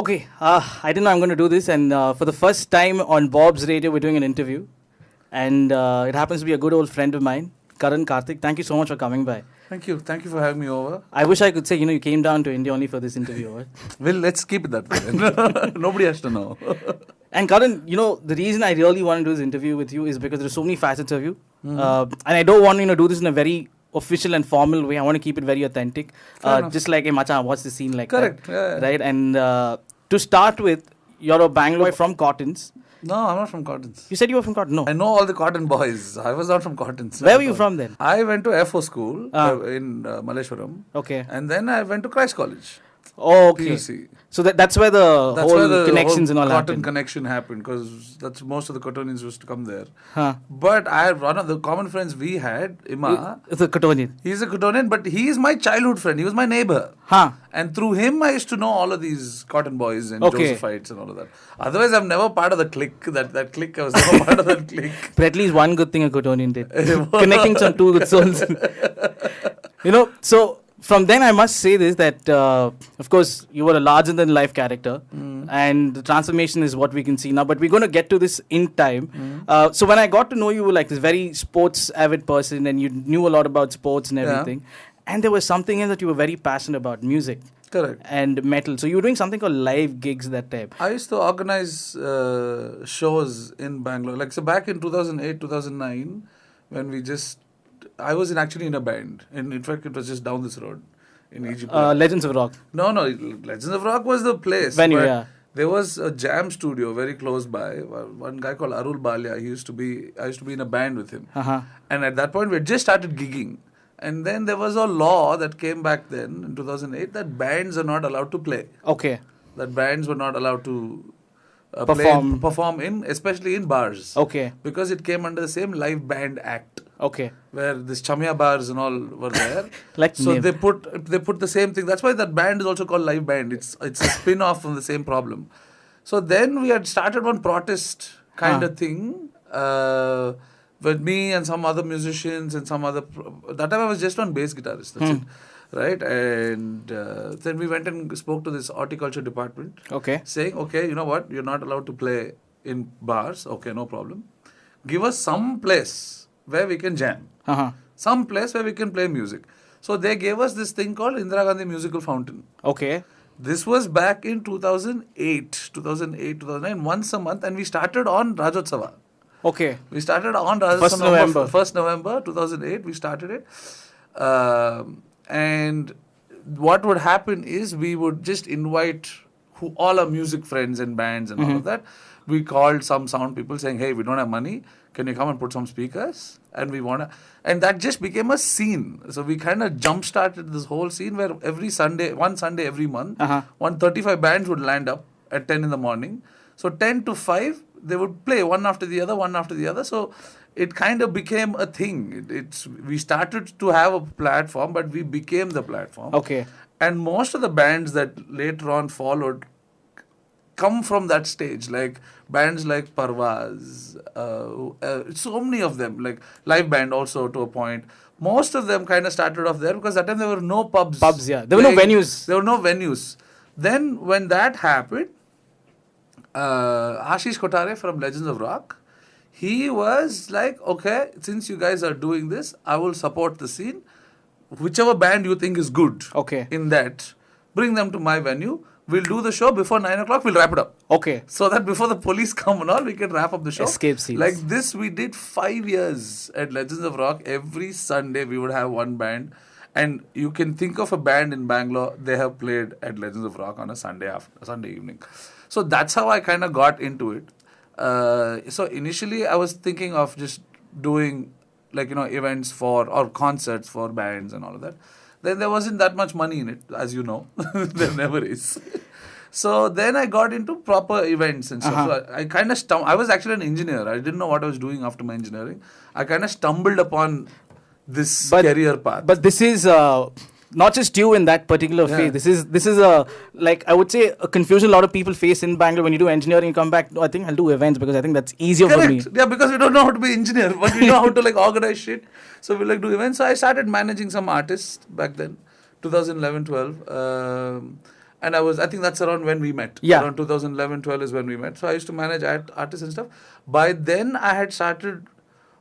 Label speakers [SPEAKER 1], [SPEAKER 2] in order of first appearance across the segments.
[SPEAKER 1] Okay, I didn't know I'm going to do this, and for the first time on Bob's Radio, we're doing an interview, and it happens to be a good old friend of mine, Karan Karthik. Thank you so much for coming by.
[SPEAKER 2] Thank you. Thank you for having me over.
[SPEAKER 1] I wish I could say, you came down to India only for this interview. Right?
[SPEAKER 2] Well, let's keep it that way. Nobody has to know.
[SPEAKER 1] And Karan, the reason I really want to do this interview with you is because there's so many facets of you, and I don't want to do this in a very official and formal way. I want to keep it very authentic, just like, hey, Macha, what's the scene like?
[SPEAKER 2] Correct.
[SPEAKER 1] Right? And to start with, you're a Bangalore from Cottons.
[SPEAKER 2] No, I'm not from Cottons.
[SPEAKER 1] You said you were from Cotton. No.
[SPEAKER 2] I know all the cotton boys. I was not from Cottons.
[SPEAKER 1] Where were you from then?
[SPEAKER 2] I went to FO school in Malleshwaram.
[SPEAKER 1] Okay.
[SPEAKER 2] And then I went to Christ College.
[SPEAKER 1] Oh, okay.
[SPEAKER 2] PUC.
[SPEAKER 1] So that's where the connections and all
[SPEAKER 2] cotton
[SPEAKER 1] happened.
[SPEAKER 2] connection happened, because that's most of the Cottonians used to come there.
[SPEAKER 1] Huh.
[SPEAKER 2] But one of the common friends we had, Ima.
[SPEAKER 1] It's a Cottonian.
[SPEAKER 2] He's a Cottonian, but he is my childhood friend. He was my neighbor.
[SPEAKER 1] Huh.
[SPEAKER 2] And through him, I used to know all of these cotton boys and Josephites and all of that. Otherwise, I'm never part of the clique. That clique, I was never part of that clique.
[SPEAKER 1] But at least one good thing a Cottonian did. Connecting some two good souls. So from then I must say this, that of course you were a larger than life character, and the transformation is what we can see now, but we're going to get to this in time. So when I got to know you were like this very sports avid person, and you knew a lot about sports and everything, and there was something in that you were very passionate about, music.
[SPEAKER 2] Correct.
[SPEAKER 1] And metal. So you were doing something called live gigs that time.
[SPEAKER 2] I used to organize shows in Bangalore. Like, so back in 2008, 2009, when I was actually in a band. And in fact, it was just down this road in Egypt.
[SPEAKER 1] Legends of Rock.
[SPEAKER 2] No, Legends of Rock was the place.
[SPEAKER 1] Venue, yeah.
[SPEAKER 2] There was a jam studio very close by. One guy called Arul Balya. I used to be in a band with him. And at that point, we had just started gigging. And then there was a law that came back then in 2008 that bands are not allowed to play.
[SPEAKER 1] Okay.
[SPEAKER 2] That bands were not allowed to perform especially in bars.
[SPEAKER 1] Okay.
[SPEAKER 2] Because it came under the same Live Band Act.
[SPEAKER 1] Okay.
[SPEAKER 2] Where this Chamia bars and all were there.
[SPEAKER 1] So
[SPEAKER 2] they put the same thing. That's why that band is also called Live Band. It's a spin-off from the same problem. So then we had started one protest kind of thing. With me and some other musicians and some other... that time I was just one bass guitarist. That's it. Right? And then we went and spoke to this horticulture department.
[SPEAKER 1] Okay.
[SPEAKER 2] Saying, okay, you know what? You're not allowed to play in bars. Okay, no problem. Give us some place where we can jam. Some place where we can play music. So they gave us this thing called Indira Gandhi Musical Fountain.
[SPEAKER 1] Okay. This
[SPEAKER 2] was back in 2008, 2009, once a month. And we started on Rajotsava.
[SPEAKER 1] Okay.
[SPEAKER 2] We started on Rajasthan 1st November 2008. We started it. And what would happen is we would just invite all our music friends and bands and all of that. We called some sound people saying, hey, we don't have money. Can you come and put some speakers? And and that just became a scene. So we kind of jump-started this whole scene where one Sunday every month, 135 bands would land up at 10 in the morning. So 10 to 5, they would play one after the other. So it kind of became a thing. We started to have a platform, but we became the platform.
[SPEAKER 1] Okay.
[SPEAKER 2] And most of the bands that later on followed come from that stage, like bands like Parvaz, so many of them, like Live Band also to a point. Most of them kind of started off there because that time there were no pubs.
[SPEAKER 1] There were no venues.
[SPEAKER 2] Then when that happened, Ashish Kotare from Legends of Rock, he was like, okay, since you guys are doing this, I will support the scene. Whichever band you think is good in that, bring them to my venue. We'll do the show before 9 o'clock. We'll wrap it up.
[SPEAKER 1] Okay.
[SPEAKER 2] So that before the police come and all, we can wrap up the show.
[SPEAKER 1] Escape scenes.
[SPEAKER 2] Like this, we did 5 years at Legends of Rock. Every Sunday, we would have one band. And you can think of a band in Bangalore, they have played at Legends of Rock on a Sunday evening. So that's how I kind of got into it. So initially, I was thinking of just doing events or concerts for bands and all of that. Then there wasn't that much money in it, as you know. There never is. So then I got into proper events and stuff. So I kind of I was actually an engineer. I didn't know what I was doing after my engineering. I kind of stumbled upon this career path.
[SPEAKER 1] But this is not just you in that particular phase. This is a, like, I would say, a confusion a lot of people face in Bangalore. When you do engineering, you come back, I think I'll do events because I think that's easier for me.
[SPEAKER 2] Yeah, because we don't know how to be engineer, but we know how to organize shit. So we do events. So I started managing some artists back then, 2011-12. And I think that's around when we met.
[SPEAKER 1] Yeah.
[SPEAKER 2] Around 2011, 12 is when we met. So I used to manage artists and stuff. By then, I had started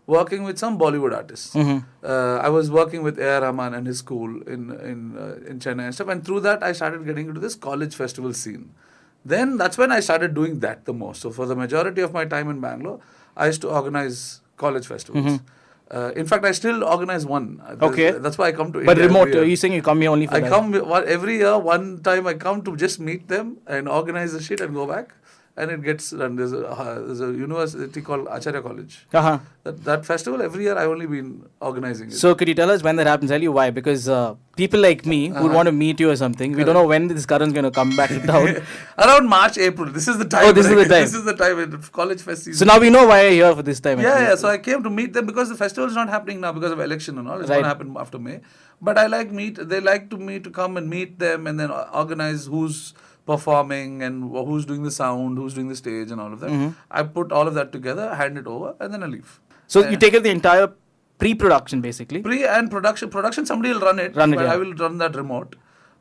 [SPEAKER 2] working with some Bollywood artists. I was working with A.R. Rahman and his school in Chennai and stuff. And through that, I started getting into this college festival scene. Then that's when I started doing that the most. So for the majority of my time in Bangalore, I used to organize college festivals. In fact, I still organize one.
[SPEAKER 1] Okay.
[SPEAKER 2] That's why I come to
[SPEAKER 1] But
[SPEAKER 2] India
[SPEAKER 1] remote,
[SPEAKER 2] every year.
[SPEAKER 1] you're saying you come here only for
[SPEAKER 2] I
[SPEAKER 1] that?
[SPEAKER 2] come every year. One time I come to just meet them and organize the shit and go back. And it gets done. There's a university called Acharya College.
[SPEAKER 1] Uh-huh.
[SPEAKER 2] That festival, every year I've only been organizing it.
[SPEAKER 1] So could you tell us when that happens? Tell you why? Because people like me who want to meet you or something, we don't know when this Karan's going to come back to town.
[SPEAKER 2] Around March, April. This is the time.
[SPEAKER 1] Oh, this is the time.
[SPEAKER 2] This is the time in college fest season.
[SPEAKER 1] So now we know why you're here for this time. actually.
[SPEAKER 2] Yeah. So I came to meet them because the festival is not happening now because of election and all. It's going to happen after May. But they like me to come and meet them and then organize who's performing and who's doing the sound, who's doing the stage and all of that. I put all of that together, hand it over, and then I leave.
[SPEAKER 1] So you take care of the entire pre-production basically.
[SPEAKER 2] Pre and production somebody will run it,
[SPEAKER 1] Run it,
[SPEAKER 2] but
[SPEAKER 1] yeah.
[SPEAKER 2] I will run that remote.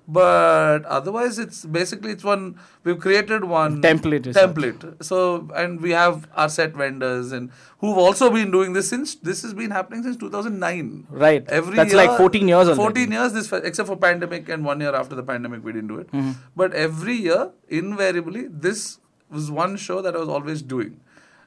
[SPEAKER 2] But otherwise, it's one. We've created one template. So and we have our set vendors and who've also been doing this since this has been happening since 2009.
[SPEAKER 1] Right.
[SPEAKER 2] Every
[SPEAKER 1] That's
[SPEAKER 2] year,
[SPEAKER 1] like 14 years already.
[SPEAKER 2] 14 years. Except for pandemic and 1 year after the pandemic, we didn't do it. But every year, invariably, this was one show that I was always doing.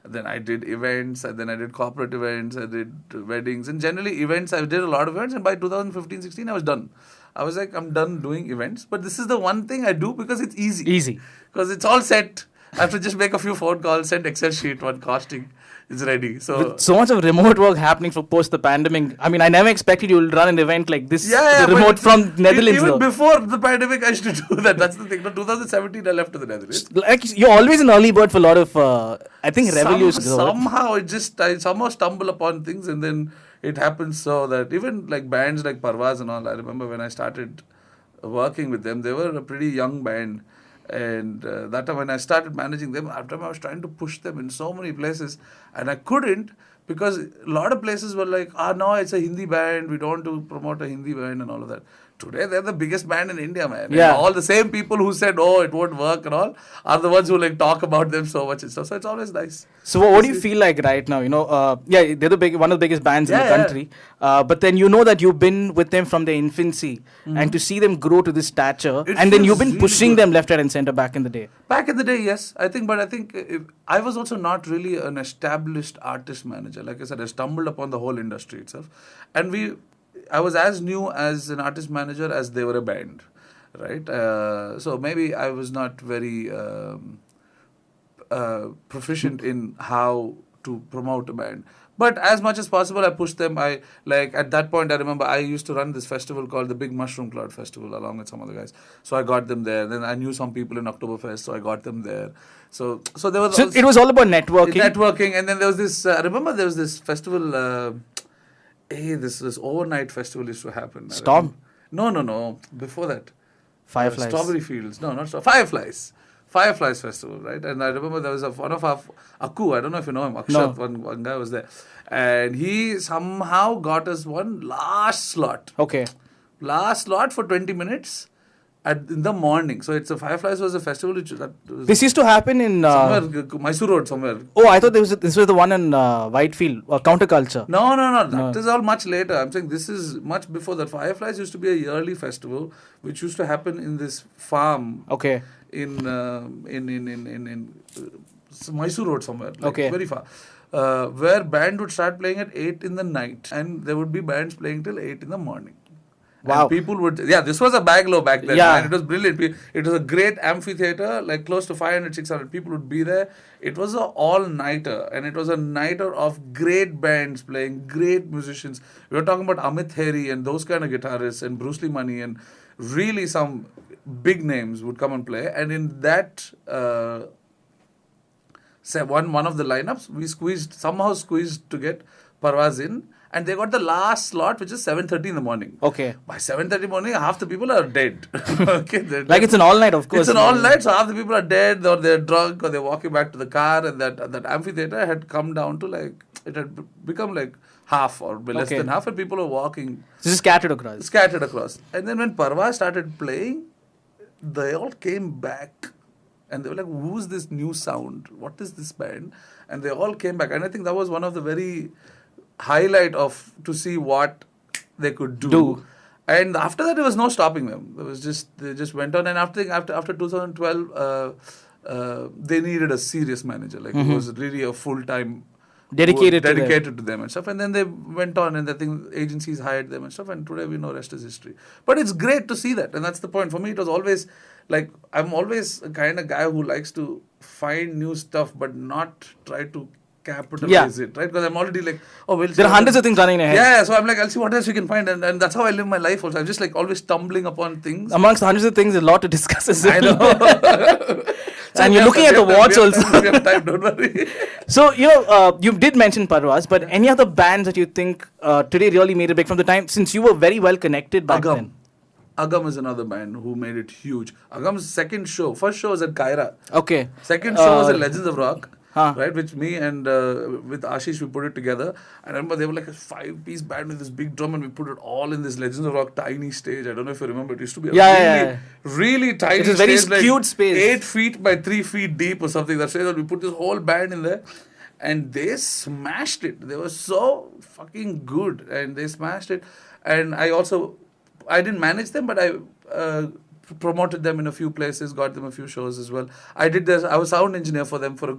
[SPEAKER 2] Then I did events, and then I did corporate events, I did weddings, and generally events, I did a lot of events, and by 2015-16, I was done. I was like, I'm done doing events, but this is the one thing I do because it's easy.
[SPEAKER 1] Easy.
[SPEAKER 2] Because it's all set. I have to just make a few phone calls, send Excel sheet, one costing, it's ready. So
[SPEAKER 1] With so much of remote work happening for post the pandemic, I mean, I never expected you would run an event like this.
[SPEAKER 2] yeah,
[SPEAKER 1] remote
[SPEAKER 2] but
[SPEAKER 1] from Netherlands.
[SPEAKER 2] Even
[SPEAKER 1] though.
[SPEAKER 2] before the pandemic, I used to do that. That's the thing. No, 2017, I left to the Netherlands.
[SPEAKER 1] Like you're always an early bird for a lot of, I think, revolutions.
[SPEAKER 2] Somehow I somehow stumble upon things and then it happens so that even like bands like Parvaz and all, I remember when I started working with them, they were a pretty young band. And that time when I started managing them, after I was trying to push them in so many places and I couldn't because a lot of places were like, no, it's a Hindi band, we don't want to promote a Hindi band and all of that. Today, they're the biggest band in India, man.
[SPEAKER 1] Yeah.
[SPEAKER 2] And all the same people who said, it won't work and all, are the ones who like talk about them so much and stuff. So it's always nice.
[SPEAKER 1] So what do you feel like right now? You know, they're one of the biggest bands in the country.
[SPEAKER 2] Yeah.
[SPEAKER 1] But then you know that you've been with them from their infancy, and to see them grow to this stature,
[SPEAKER 2] It
[SPEAKER 1] and then you've
[SPEAKER 2] feels
[SPEAKER 1] been
[SPEAKER 2] really
[SPEAKER 1] pushing
[SPEAKER 2] good.
[SPEAKER 1] them left, right, and center back in the day.
[SPEAKER 2] Back in the day, yes. I think I was also not really an established artist manager. Like I said, I stumbled upon the whole industry itself. And I was as new as an artist manager as they were a band, right? So maybe I was not very proficient in how to promote a band. But as much as possible, I pushed them. At that point, I remember I used to run this festival called the Big Mushroom Cloud Festival along with some other guys. So I got them there. Then I knew some people in Oktoberfest, so I got them there. So there was.
[SPEAKER 1] So it was all about networking.
[SPEAKER 2] And then there was this. I remember there was this festival. This overnight festival used to happen.
[SPEAKER 1] Storm?
[SPEAKER 2] No. Before that.
[SPEAKER 1] Fireflies.
[SPEAKER 2] Strawberry Fields. No, not Fireflies. Fireflies Festival, right? And I remember there was one of our Akku, I don't know if you know him, Akshat, one guy was there. And he somehow got us one last slot.
[SPEAKER 1] Okay.
[SPEAKER 2] Last slot for 20 minutes in the morning. So it's Fireflies was a festival
[SPEAKER 1] This used to happen in
[SPEAKER 2] somewhere, Mysore Road somewhere.
[SPEAKER 1] Oh, I thought this was the one in Whitefield, Counterculture.
[SPEAKER 2] No. That is all much later. I'm saying this is much before that. Fireflies used to be a yearly festival which used to happen in this farm.
[SPEAKER 1] Okay.
[SPEAKER 2] In Mysore Road somewhere, very far, where band would start playing at 8 in the night, and there would be bands playing till 8 in the morning.
[SPEAKER 1] Wow.
[SPEAKER 2] And people would, this was a Bangalore back then.
[SPEAKER 1] Yeah.
[SPEAKER 2] And it was brilliant. It was a great amphitheater, like close to 500, 600 people would be there. It was an all-nighter, and it was a nighter of great bands playing, great musicians. We were talking about Amit Heri and those kind of guitarists, and Bruce Lee Money, and really some big names would come and play. And in that one of the lineups, we somehow squeezed to get Parvaz in. And they got the last slot, which is 7:30 in the morning.
[SPEAKER 1] Okay.
[SPEAKER 2] By 7:30 morning, half the people are dead. Okay,
[SPEAKER 1] like it's an all night, of course.
[SPEAKER 2] It's an all night, so half the people are dead, or they're drunk, or they're walking back to the car. And that amphitheater had come down to it had become like half or less than half, and people are walking.
[SPEAKER 1] This is scattered across.
[SPEAKER 2] And then when Parva started playing, they all came back. And they were like, who's this new sound? What is this band? And they all came back. And I think that was one of the very highlight of to see what they could do. And after that, there was no stopping them. They just went on. And after 2012, they needed a serious manager. Like it was really a full-time
[SPEAKER 1] dedicated
[SPEAKER 2] to them and stuff. And then they went on, and I think agencies hired them and stuff. And today we know rest is history. But it's great to see that, and that's the point. For me, it was always like I'm always a kind of guy who likes to find new stuff, but not try to capitalize it, right? Because I'm already like, oh, well,
[SPEAKER 1] there are hundreds of things running ahead.
[SPEAKER 2] Yeah, so I'm like, I'll see what else we can find, and that's how I live my life. Also, I'm just like always stumbling upon things.
[SPEAKER 1] Amongst hundreds of things, there's a lot to discuss.
[SPEAKER 2] I know.
[SPEAKER 1] And you're looking at the watch also.
[SPEAKER 2] We have time, don't worry.
[SPEAKER 1] So, you did mention Parvaz, but any other bands that you think today really made it big from the time, since you were very well connected back then?
[SPEAKER 2] Agam is another band who made it huge. Agam's first show was at Kaira.
[SPEAKER 1] Okay.
[SPEAKER 2] Second show was at Legends of Rock. Right, which me and with Ashish we put it together. I remember they were like a 5-piece band with this big drum, and we put it all in this Legends of Rock tiny stage. I don't know if you remember. It used to be a really tiny stage.
[SPEAKER 1] It was very skewed space.
[SPEAKER 2] 8 feet by 3 feet deep or something. That's why we put this whole band in there, and they smashed it. They were so fucking good, and they smashed it. And I didn't manage them, but I promoted them in a few places, got them a few shows as well. I was sound engineer for them for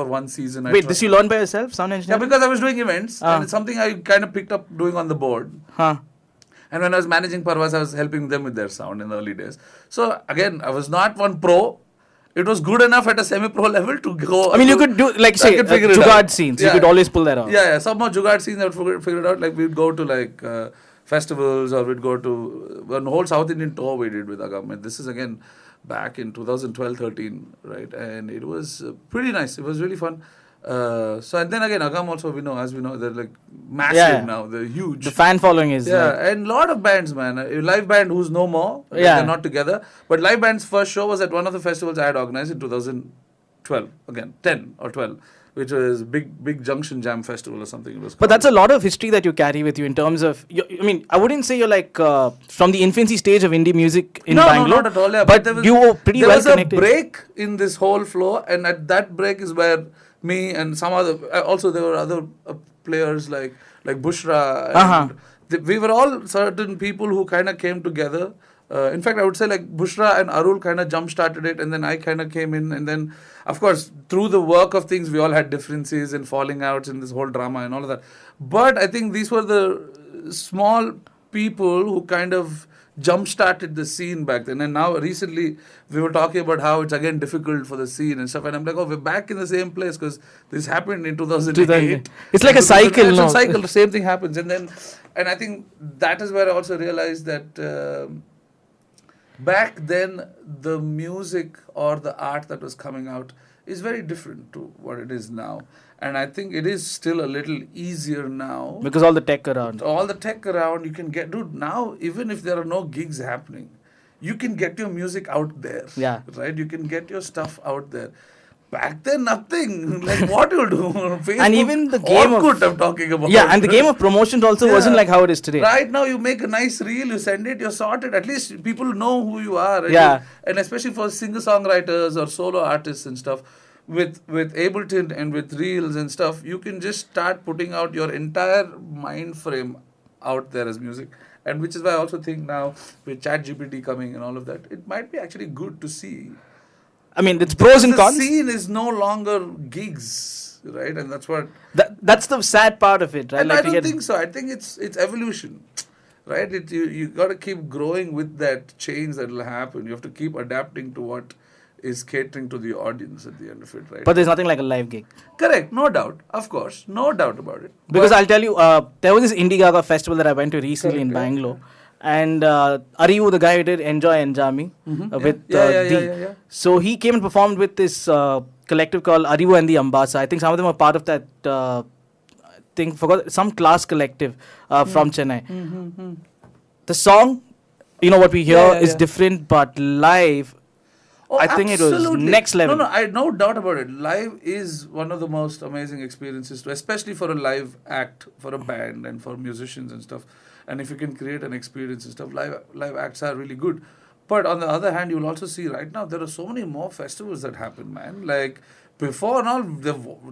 [SPEAKER 2] one season.
[SPEAKER 1] Wait, this you learned by yourself, sound engineer?
[SPEAKER 2] Yeah, because I was doing events, and it's something I kind of picked up doing on the board. And when I was managing Parvaz, I was helping them with their sound in the early days. So again, I was not one pro. It was good enough at a semi-pro level to go.
[SPEAKER 1] I mean, you could do, like, say, Jugaad scenes. Yeah. You could always pull that off.
[SPEAKER 2] Yeah. Some more Jugaad scenes, I would figure it out. Like, we'd go to, like, festivals, or we'd go to one whole South Indian tour we did with Agam. And this is, again, back in 2012-13, right? And it was pretty nice. It was really fun. And then again, Agam also, as we know, they're like massive now. They're huge.
[SPEAKER 1] The fan following is
[SPEAKER 2] and a lot of bands, man. A live band who's no more. They're not together. But live band's first show was at one of the festivals I had organized in 2012. Again, 10 or 12. Which was big Junction Jam Festival or something it was called.
[SPEAKER 1] But that's a lot of history that you carry with you in terms of, I wouldn't say you're like from the infancy stage of indie music in Bangalore.
[SPEAKER 2] No, not at all. Yeah.
[SPEAKER 1] But you were pretty well connected.
[SPEAKER 2] There was a break in this whole flow, and at that break is where me and some other, also there were other players like Bushra. And we were all certain people who kind of came together. In fact, I would say like Bushra and Arul kind of jump-started it, and then I kind of came in, and then, of course, through the work of things, we all had differences and falling outs in this whole drama and all of that. But I think these were the small people who kind of jump-started the scene back then. And now, recently, we were talking about how it's again difficult for the scene and stuff. And I'm like, we're back in the same place because this happened in 2008.
[SPEAKER 1] It's like a cycle,
[SPEAKER 2] It's a cycle. The same thing happens. And I think that is where I also realized that back then, the music or the art that was coming out is very different to what it is now. And I think it is still a little easier now.
[SPEAKER 1] Because all the tech around.
[SPEAKER 2] You can get, dude, now, even if there are no gigs happening, you can get your music out there.
[SPEAKER 1] Yeah.
[SPEAKER 2] Right? You can get your stuff out there. Back then, nothing. Like, what you'll do? Facebook,
[SPEAKER 1] and even the game
[SPEAKER 2] I'm talking about.
[SPEAKER 1] Yeah, and the game of promotions also wasn't like how it is today.
[SPEAKER 2] Right now, you make a nice reel, you send it, you're sorted. At least people know who you are.
[SPEAKER 1] Right?
[SPEAKER 2] And especially for singer-songwriters or solo artists and stuff, with Ableton and with reels and stuff, you can just start putting out your entire mind frame out there as music. And which is why I also think now, with ChatGPT coming and all of that, it might be actually good to see.
[SPEAKER 1] I mean, it's pros and cons.
[SPEAKER 2] The scene is no longer gigs, right? And that's what...
[SPEAKER 1] That's the sad part of it, right?
[SPEAKER 2] And I don't think so. I think it's evolution, right? You got to keep growing with that change that will happen. You have to keep adapting to what is catering to the audience at the end of it, right?
[SPEAKER 1] But there's nothing like a live gig.
[SPEAKER 2] Correct. No doubt. Of course. No doubt about it.
[SPEAKER 1] Because I'll tell you, there was this Indie Gaga festival that I went to recently in Bangalore. And Arivu, the guy who did Enjoy Enjami with D. So he came and performed with this collective called Arivu and the Ambasa. I think some of them are part of that some class collective from Chennai. The song, what we hear is different, but live, I think it was next level.
[SPEAKER 2] No doubt about it. Live is one of the most amazing experiences, especially for a live act, for a band and for musicians and stuff. And if you can create an experience and stuff, live acts are really good. But on the other hand, you'll also see right now there are so many more festivals that happen, man. Like before and all,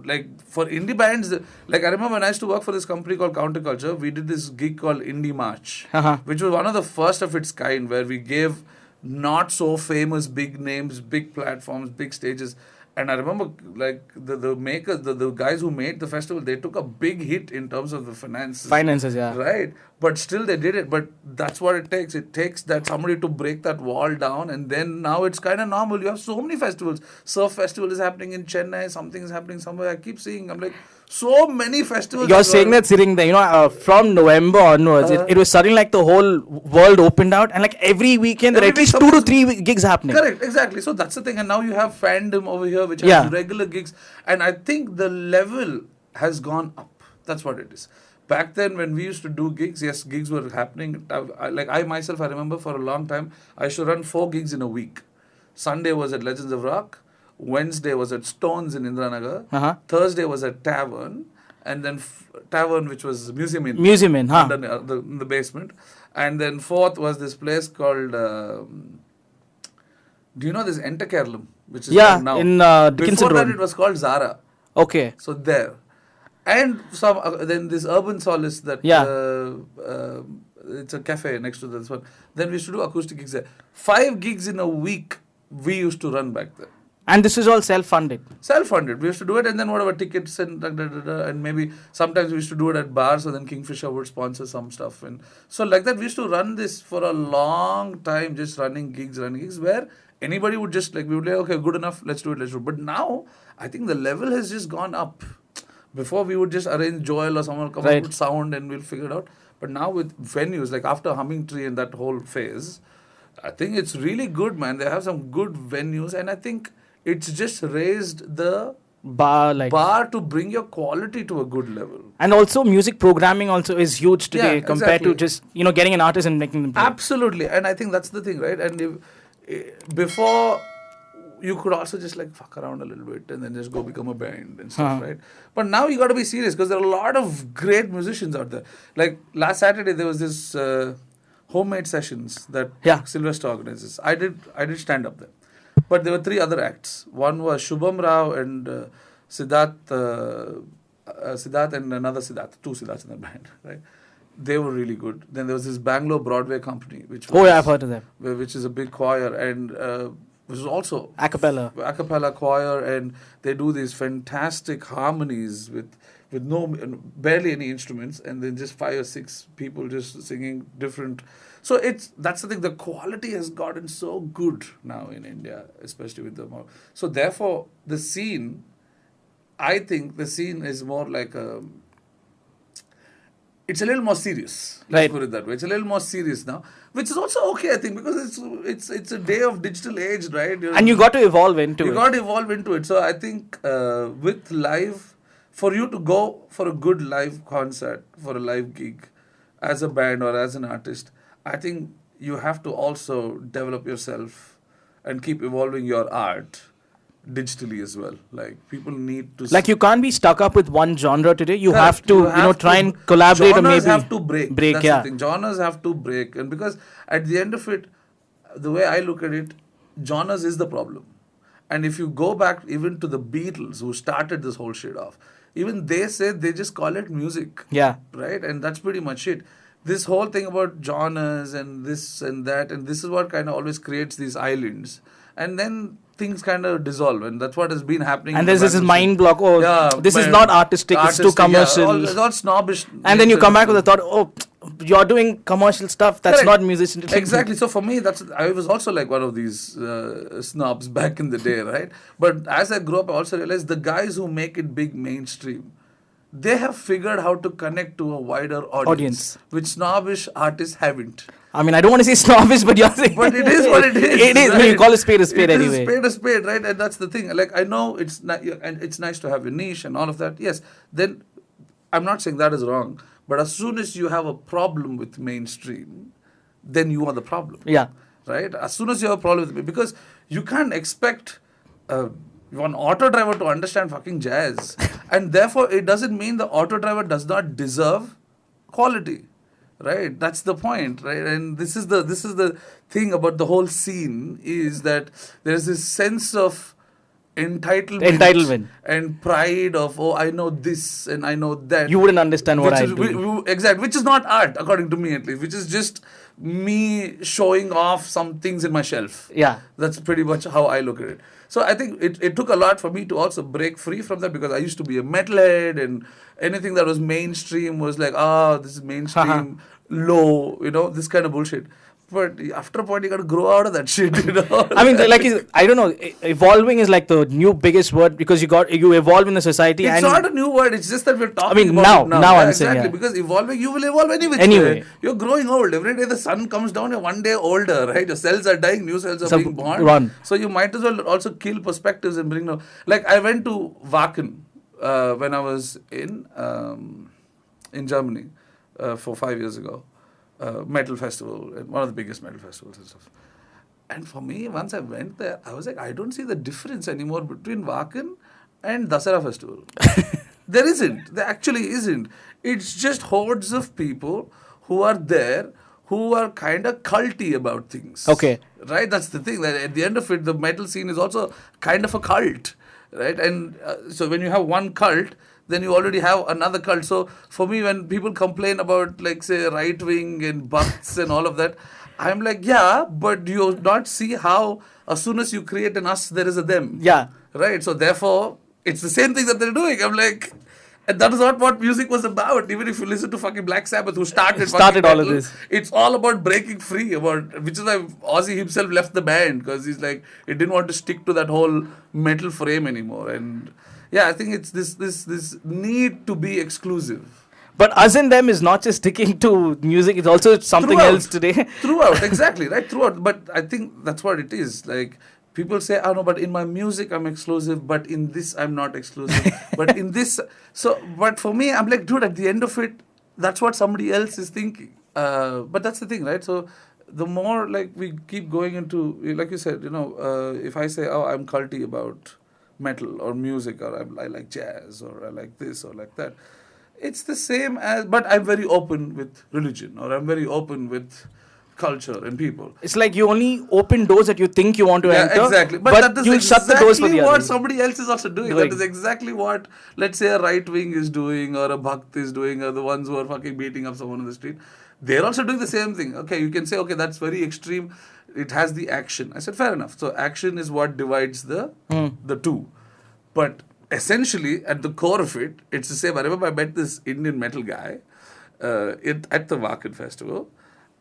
[SPEAKER 2] like for indie bands, like I remember when I used to work for this company called Counterculture, we did this gig called Indie March, which was one of the first of its kind, where we gave not so famous big names, big platforms, big stages. And I remember like the makers, the guys who made the festival, they took a big hit in terms of the finances.
[SPEAKER 1] Finances, yeah.
[SPEAKER 2] Right. But still they did it. But that's what it takes. It takes that somebody to break that wall down, and then now it's kind of normal. You have so many festivals. Surf festival is happening in Chennai. Something is happening somewhere. I keep seeing. I'm like, so many festivals.
[SPEAKER 1] You're saying that sitting there, from November onwards, it was suddenly like the whole world opened out, and like every weekend there are at least 2 to 3 gigs happening.
[SPEAKER 2] Correct, exactly. So that's the thing. And now you have fandom over here, which has regular gigs. And I think the level has gone up. That's what it is. Back then, when we used to do gigs, yes, gigs were happening. Like I myself, I remember for a long time, I used to run 4 gigs in a week. Sunday was at Legends of Rock. Wednesday was at Stones in Indranagar. Thursday was at Tavern. And then Tavern, which was Museum Inn. Under in the basement. And then fourth was this place called... do you know this Enterkerlum? Which is now.
[SPEAKER 1] In Dickinson
[SPEAKER 2] Before
[SPEAKER 1] Road.
[SPEAKER 2] that, it was called Zara.
[SPEAKER 1] Okay.
[SPEAKER 2] So there. And some then this Urban Solace that it's a cafe next to this one. Then we used to do acoustic gigs there. 5 gigs in a week we used to run back there.
[SPEAKER 1] And this is all self-funded.
[SPEAKER 2] Self-funded. We used to do it, and then whatever tickets and maybe sometimes we used to do it at bars, so then Kingfisher would sponsor some stuff. And so like that, we used to run this for a long time, just running gigs, where anybody would just like, we would like, okay, good enough, let's do it. But now, I think the level has just gone up. Before, we would just arrange Joel or someone come up with sound and we'll figure it out. But now with venues, like after Humming Tree and that whole phase, I think it's really good, man. They have some good venues, and I think it's just raised the bar to bring your quality to a good level.
[SPEAKER 1] And also music programming also is huge today compared to just, getting an artist and making them play.
[SPEAKER 2] Absolutely. And I think that's the thing, right? And before, you could also just like fuck around a little bit and then just go become a band and stuff, right? But now you got to be serious, because there are a lot of great musicians out there. Like last Saturday, there was this homemade sessions that Sylvester organizes. I did stand up there. But there were 3 other acts. One was Shubham Rao and Siddharth and another Siddharth. 2 Siddharths in the band, right? They were really good. Then there was this Bangalore Broadway company, which was,
[SPEAKER 1] I've heard of them.
[SPEAKER 2] Which is a big choir, and which is also
[SPEAKER 1] a cappella
[SPEAKER 2] choir, and they do these fantastic harmonies with barely any instruments, and then just 5 or 6 people just singing different. So that's the thing. The quality has gotten so good now in India, especially with the more. So therefore, the scene, I think the scene is more like it's a little more serious. Let's put it that way. It's a little more serious now, which is also okay, I think, because it's a day of digital age, right?
[SPEAKER 1] And you got to evolve into it.
[SPEAKER 2] You got to evolve into it. So I think with live, for you to go for a good live concert, for a live gig, as a band or as an artist, I think you have to also develop yourself and keep evolving your art digitally as well. Like people need to...
[SPEAKER 1] Like you can't be stuck up with one genre today. You have to, try and collaborate.
[SPEAKER 2] Genres
[SPEAKER 1] or maybe
[SPEAKER 2] have to break. That's the thing. Genres have to break. And because at the end of it, the way I look at it, genres is the problem. And if you go back even to the Beatles, who started this whole shit off, even they said they just call it music.
[SPEAKER 1] Yeah.
[SPEAKER 2] Right? And that's pretty much it. This whole thing about genres and this and that, and this is what kind of always creates these islands. And then things kind of dissolve, and that's what has been happening.
[SPEAKER 1] And there's this mind block. This is not artistic. It's too commercial.
[SPEAKER 2] It's all snobbish.
[SPEAKER 1] And then you come back with the thought, you're doing commercial stuff. That's not musician.
[SPEAKER 2] Exactly. So for me, I was also like one of these snobs back in the day, right? But as I grew up, I also realized the guys who make it big mainstream, they have figured how to connect to a wider audience. Which snobbish artists haven't.
[SPEAKER 1] I mean, I don't want to say snobbish, but you're saying...
[SPEAKER 2] But it is what it is.
[SPEAKER 1] It is. Right? You call a spade anyway.
[SPEAKER 2] It is a spade, right? And that's the thing. Like, I know it's nice to have a niche and all of that. Yes. Then, I'm not saying that is wrong. But as soon as you have a problem with mainstream, then you are the problem.
[SPEAKER 1] Yeah.
[SPEAKER 2] Right? As soon as you have a problem with it, because you can't expect... one auto driver to understand fucking jazz. And therefore, it doesn't mean the auto driver does not deserve quality. Right, that's the point, right? And this is the thing about the whole scene is that there's this sense of entitlement and pride of, oh, I know this and I know that.
[SPEAKER 1] You wouldn't understand what
[SPEAKER 2] which
[SPEAKER 1] I
[SPEAKER 2] is,
[SPEAKER 1] do.
[SPEAKER 2] exactly, which is not art, according to me at least, which is just me showing off some things in my shelf.
[SPEAKER 1] Yeah.
[SPEAKER 2] That's pretty much how I look at it. So I think it took a lot for me to also break free from that, because I used to be a metalhead, and anything that was mainstream was like, this is mainstream, low, this kind of bullshit. But after a point, you got to grow out of that shit,
[SPEAKER 1] I mean, I don't know. Evolving is like the new biggest word, because you evolve in the society.
[SPEAKER 2] It's
[SPEAKER 1] and
[SPEAKER 2] not a new word. It's just that we're talking about
[SPEAKER 1] now,
[SPEAKER 2] it now.
[SPEAKER 1] now
[SPEAKER 2] Yeah,
[SPEAKER 1] I'm
[SPEAKER 2] exactly,
[SPEAKER 1] saying,
[SPEAKER 2] because evolving, you will evolve anyway.
[SPEAKER 1] Anyway.
[SPEAKER 2] You're growing old. Every day the sun comes down, you're one day older, right? Your cells are dying, new cells are being born. So you might as well also kill perspectives and bring. Like I went to Wacken when I was in Germany 5 years ago. Metal festival, one of the biggest metal festivals and stuff. And for me, once I went there, I was like, I don't see the difference anymore between Wacken and Dasara festival. There isn't. There actually isn't. It's just hordes of people who are there, who are kind of culty about things.
[SPEAKER 1] Okay.
[SPEAKER 2] Right? That's the thing. That at the end of it, the metal scene is also kind of a cult. Right? And so when you have one cult, then you already have another cult. So for me, when people complain about, like, say, right wing and bhakts and all of that, I'm like, yeah, but you not see how as soon as you create an us, there is a them.
[SPEAKER 1] Yeah.
[SPEAKER 2] Right? So therefore, it's the same thing that they're doing. I'm like, and that is not what music was about. Even if you listen to fucking Black Sabbath, who started
[SPEAKER 1] all of this.
[SPEAKER 2] It's all about breaking free, which is why Ozzy himself left the band, because he's like, he didn't want to stick to that whole metal frame anymore. And yeah, I think it's this need to be exclusive.
[SPEAKER 1] But us and them is not just sticking to music, it's also something else today.
[SPEAKER 2] Throughout, exactly, right? Throughout. But I think that's what it is. Like, people say, no, but in my music I'm exclusive, but in this I'm not exclusive. But in this, but for me, I'm like, dude, at the end of it, that's what somebody else is thinking. But that's the thing, right? So the more, like, we keep going into, like you said, if I say, I'm culty about metal or music, or I like jazz, or I like this or like that, it's the same as, but I'm very open with religion, or I'm very open with culture and people.
[SPEAKER 1] It's like you only open doors that you think you want to enter.
[SPEAKER 2] Exactly.
[SPEAKER 1] But that is shut the doors for the
[SPEAKER 2] what
[SPEAKER 1] others.
[SPEAKER 2] Somebody else is also doing. That is exactly what, let's say, a right wing is doing, or a bhakt is doing, or the ones who are fucking beating up someone on the street. They're also doing the same thing. Okay, you can say, okay, that's very extreme. It has the action. I said, fair enough. So action is what divides the two. But essentially, at the core of it, it's the same. I remember I met this Indian metal guy at the Wacken festival,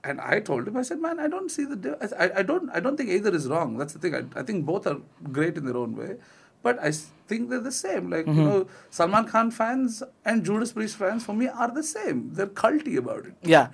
[SPEAKER 2] and I told him, I said, man, I don't see the I don't think either is wrong. That's the thing. I think both are great in their own way, but I think they're the same. Like, Salman Khan fans and Judas Priest fans, for me, are the same. They're culty about it.
[SPEAKER 1] Yeah.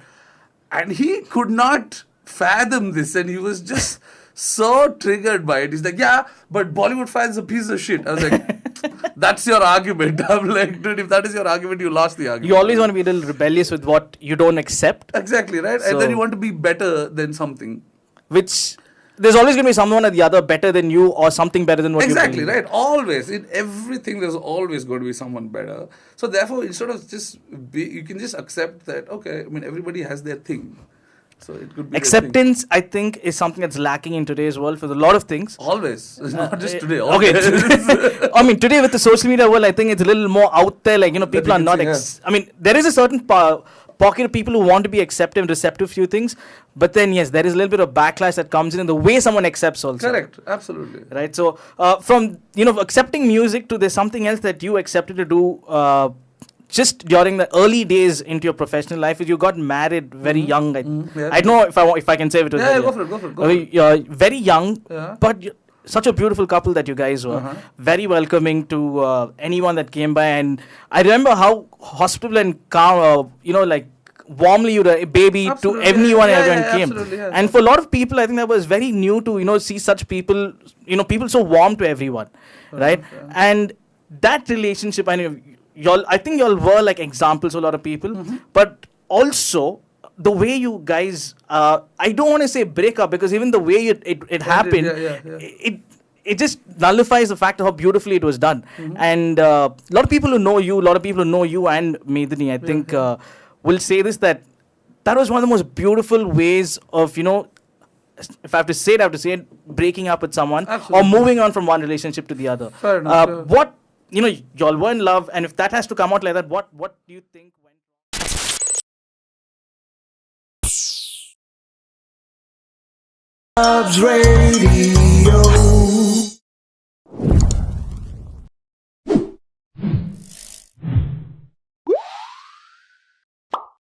[SPEAKER 2] And he could not fathom this, and he was just so triggered by it. He's like, yeah, but Bollywood fans are a piece of shit. I was like, that's your argument. I'm like, dude, if that is your argument, you lost the argument.
[SPEAKER 1] You always want to be a little rebellious with what you don't accept.
[SPEAKER 2] Exactly, right? And then you want to be better than something.
[SPEAKER 1] Which, there's always going to be someone or the other better than you, or something better than what you believe.
[SPEAKER 2] Exactly, right? Always. In everything, there's always going to be someone better. So therefore, instead of you can just accept that, okay, I mean, everybody has their thing. So it could be
[SPEAKER 1] acceptance, I think, is something that's lacking in today's world for a lot of things.
[SPEAKER 2] Always. It's not just today.
[SPEAKER 1] Always. Okay. I mean, today with the social media world, I think it's a little more out there. Like, people are not... I mean, there is a certain pocket of people who want to be acceptive and receptive to few things. But then, yes, there is a little bit of backlash that comes in the way someone accepts also.
[SPEAKER 2] Correct. Absolutely.
[SPEAKER 1] Right? So, from, accepting music to there's something else that you accepted to do... just during the early days into your professional life, you got married very young. I don't know if I can say it.
[SPEAKER 2] Go for it.
[SPEAKER 1] You're very young, but such a beautiful couple that you guys were. Very welcoming to anyone that came by. And I remember how hospitable and calm, like warmly you were a baby to everyone everyone came. And for a lot of people, I think that was very new to, see such people, people so warm to everyone, right? And that relationship, I think y'all were like examples to a lot of people, but also the way you guys, I don't want to say break up, because even the way it happened, it just nullifies the fact of how beautifully it was done. And a lot of people who know you, and Medini, I think will say this, that that was one of the most beautiful ways of, if I have to say it, I have to say it, breaking up with someone
[SPEAKER 2] Absolutely.
[SPEAKER 1] or moving on from one relationship to the other.
[SPEAKER 2] Fair enough, yeah.
[SPEAKER 1] What, y'all were in love, and if that has to come out like that, what do you think went
[SPEAKER 3] Loves Radio.